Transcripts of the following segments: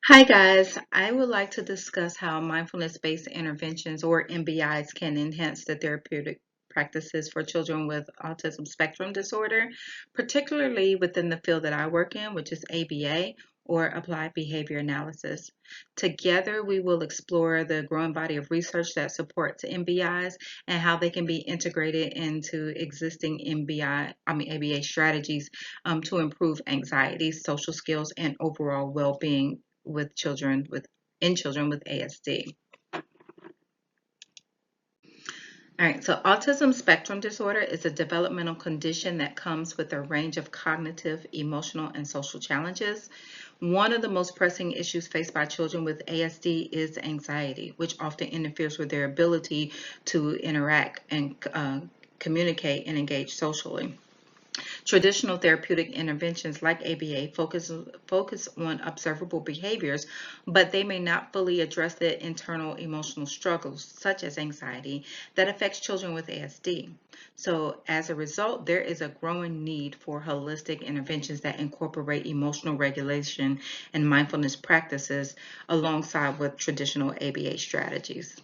Hi guys, I would like to discuss how mindfulness-based interventions or MBIs can enhance the therapeutic practices for children with autism spectrum disorder, particularly within the field that I work in, which is ABA or applied behavior analysis. Together, we will explore the growing body of research that supports MBIs and how they can be integrated into existing ABA strategies to improve anxiety, social skills, and overall well-being with children with ASD. All right, so autism spectrum disorder is a developmental condition that comes with a range of cognitive, emotional, and social challenges. One of the most pressing issues faced by children with ASD is anxiety, which often interferes with their ability to interact and communicate and engage socially. Traditional therapeutic interventions like ABA focus on observable behaviors, but they may not fully address the internal emotional struggles, such as anxiety, that affects children with ASD. So, as a result, there is a growing need for holistic interventions that incorporate emotional regulation and mindfulness practices alongside with traditional ABA strategies.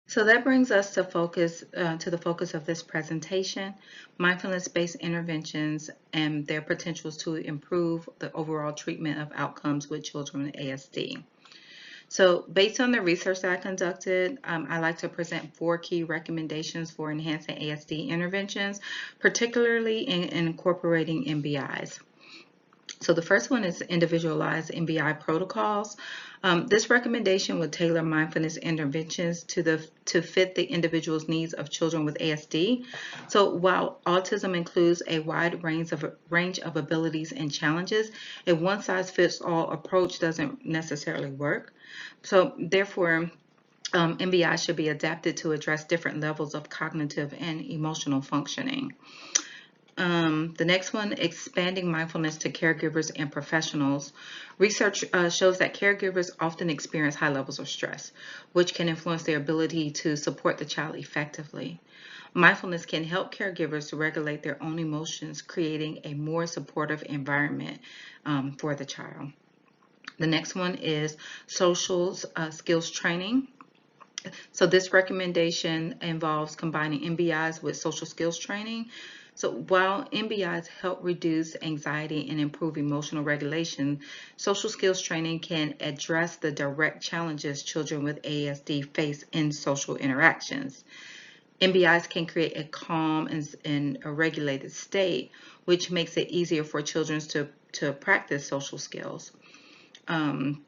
So that brings us to the focus of this presentation, mindfulness-based interventions and their potentials to improve the overall treatment of outcomes with children with ASD. So based on the research that I conducted, I like to present 4 key recommendations for enhancing ASD interventions, particularly in incorporating MBIs. So the first one is individualized MBI protocols. This recommendation would tailor mindfulness interventions to fit the individual's needs of children with ASD. So while autism includes a wide range of abilities and challenges, a one-size-fits-all approach doesn't necessarily work. So therefore, MBI should be adapted to address different levels of cognitive and emotional functioning. The next one, expanding mindfulness to caregivers and professionals. Research shows that caregivers often experience high levels of stress, which can influence their ability to support the child effectively. Mindfulness can help caregivers to regulate their own emotions, creating a more supportive environment for the child. The next one is social skills training. So this recommendation involves combining MBIs with social skills training. So while MBIs help reduce anxiety and improve emotional regulation, social skills training can address the direct challenges children with ASD face in social interactions. MBIs can create a calm and a regulated state, which makes it easier for children to practice social skills. Um,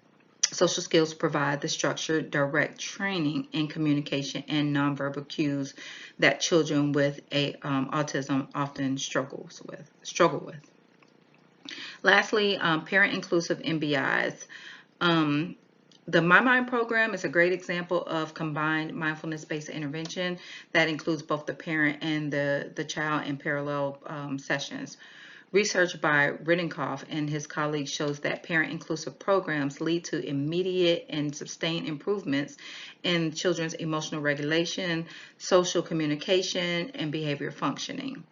Social skills provide the structured, direct training in communication and nonverbal cues that children with autism often struggle with. Lastly, parent-inclusive MBIs. Um, the My Mind program is a great example of combined mindfulness-based intervention that includes both the parent and the child in parallel sessions. Research by Rittenkoff and his colleagues shows that parent-inclusive programs lead to immediate and sustained improvements in children's emotional regulation, social communication, and behavior functioning.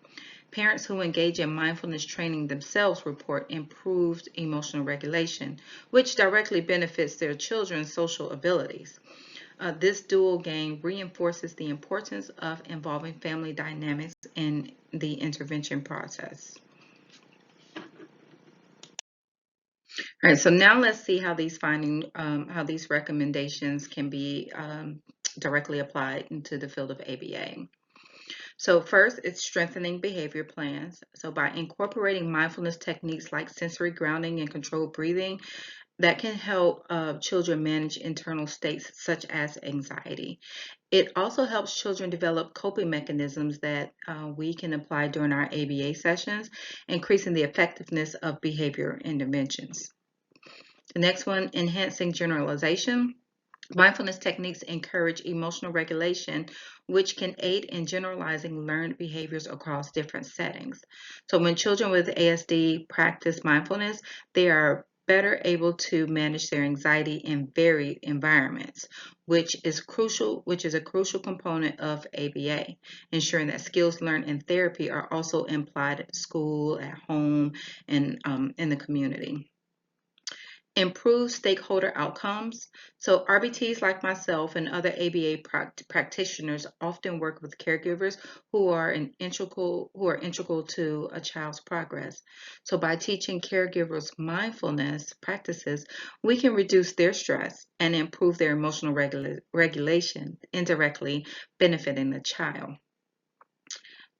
Parents who engage in mindfulness training themselves report improved emotional regulation, which directly benefits their children's social abilities. This dual gain reinforces the importance of involving family dynamics in the intervention process. All right, so now let's see how how these recommendations can be directly applied into the field of ABA. So first, it's strengthening behavior plans. So by incorporating mindfulness techniques like sensory grounding and controlled breathing, that can help children manage internal states such as anxiety. It also helps children develop coping mechanisms that we can apply during our ABA sessions, increasing the effectiveness of behavior interventions. The next one, enhancing generalization. Mindfulness techniques encourage emotional regulation, which can aid in generalizing learned behaviors across different settings. So when children with ASD practice mindfulness, they are better able to manage their anxiety in varied environments, which is a crucial component of ABA, ensuring that skills learned in therapy are also applied at school, at home, and in the community. Improve stakeholder outcomes. So RBTs like myself and other ABA practitioners often work with caregivers who are integral to a child's progress. So by teaching caregivers mindfulness practices, we can reduce their stress and improve their emotional regulation, indirectly benefiting the child.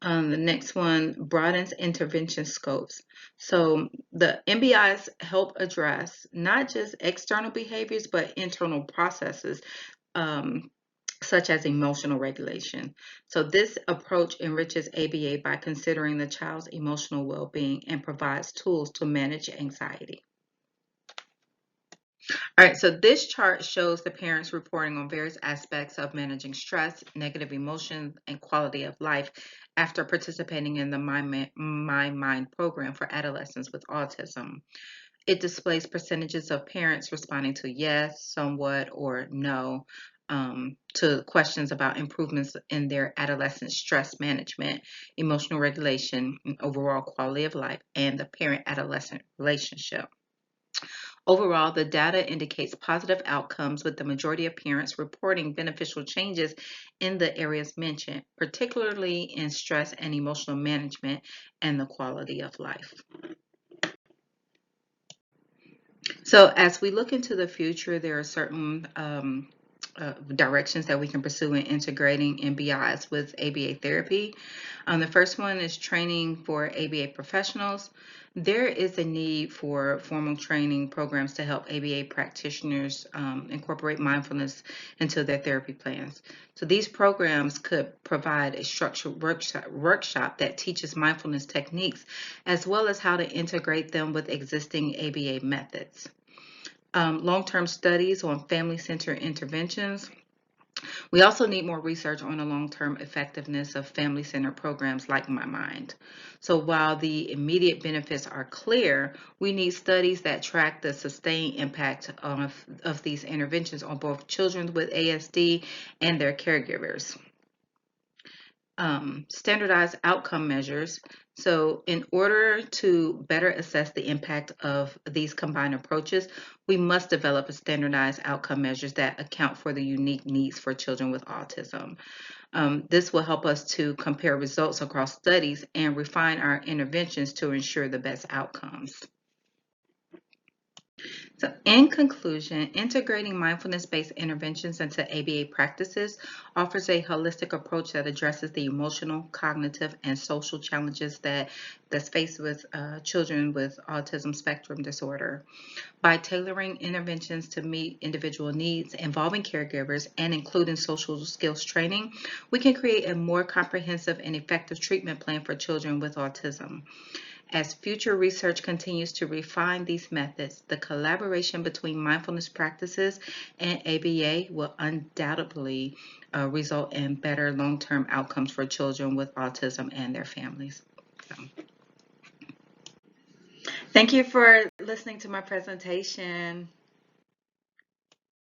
The next one broadens intervention scopes. So the MBIs help address not just external behaviors, but internal processes, um, such as emotional regulation. So this approach enriches ABA by considering the child's emotional well-being and provides tools to manage anxiety. All right, so this chart shows the parents reporting on various aspects of managing stress, negative emotions, and quality of life after participating in the My Mind program for adolescents with autism. It displays percentages of parents responding to yes, somewhat, or no to questions about improvements in their adolescent stress management, emotional regulation, and overall quality of life, and the parent-adolescent relationship. Overall, the data indicates positive outcomes, with the majority of parents reporting beneficial changes in the areas mentioned, particularly in stress and emotional management and the quality of life. So, as we look into the future, there are certain directions that we can pursue in integrating MBIs with ABA therapy. The first one is training for ABA professionals. There is a need for formal training programs to help ABA practitioners incorporate mindfulness into their therapy plans. So these programs could provide a structured workshop that teaches mindfulness techniques, as well as how to integrate them with existing ABA methods. Long-term studies on family-centered interventions. We also need more research on the long-term effectiveness of family-centered programs like My Mind. So while the immediate benefits are clear, we need studies that track the sustained impact of these interventions on both children with ASD and their caregivers. Standardized outcome measures. So in order to better assess the impact of these combined approaches, we must develop a standardized outcome measures that account for the unique needs for children with autism. This will help us to compare results across studies and refine our interventions to ensure the best outcomes. So, in conclusion, integrating mindfulness-based interventions into ABA practices offers a holistic approach that addresses the emotional, cognitive, and social challenges that's faced with children with autism spectrum disorder. By tailoring interventions to meet individual needs, involving caregivers, and including social skills training, we can create a more comprehensive and effective treatment plan for children with autism. As future research continues to refine these methods, the collaboration between mindfulness practices and ABA will undoubtedly result in better long-term outcomes for children with autism and their families. So, thank you for listening to my presentation.